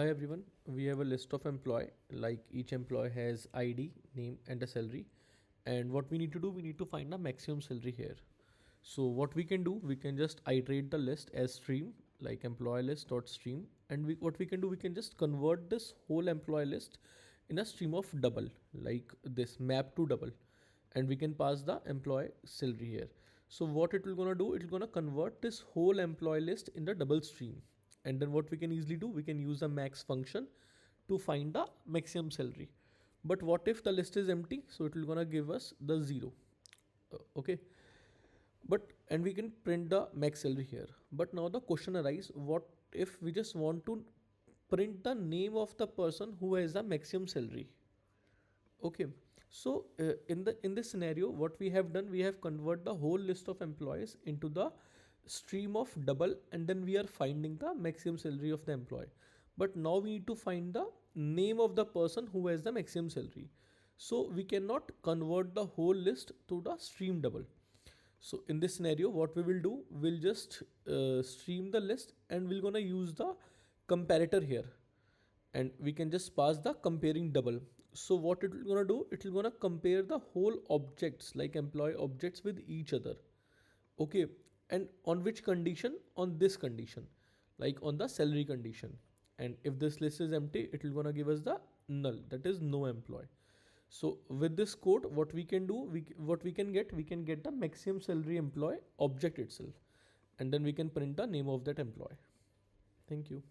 Hi everyone, we have a list of employee, like each employee has ID, name and a salary. And what we need to do, we need to find the maximum salary here. So what we can do, we can just iterate the list as stream, like employee list dot stream. And what we can do, we can just convert this whole employee list in a stream of double, like this map to double. And we can pass the employee salary here. So what it will gonna do, it will gonna convert this whole employee list in the double stream. And then what we can easily do, we can use the max function to find the maximum salary. But what if the list is empty? So it will gonna give us the 0. Okay, but and we can print the max salary here. But now the question arises, what if we just want to print the name of the person who has the maximum salary? Okay, so in this scenario, what we have done, we have converted the whole list of employees into the stream of double, and then we are finding the maximum salary of the employee. But now we need to find the name of the person who has the maximum salary. So we cannot convert the whole list to the stream double. So in this scenario, what we will do, we'll just stream the list, and we're gonna use the comparator here, and we can just pass the comparing double. So what it will gonna do, it will gonna compare the whole objects, like employee objects, with each other. Okay, and on which condition? On this condition, like on the salary condition. And if this list is empty, it will gonna give us the null, that is no employee. So with this code, what we can do, we can get the maximum salary employee object itself, and then we can print the name of that employee. Thank you.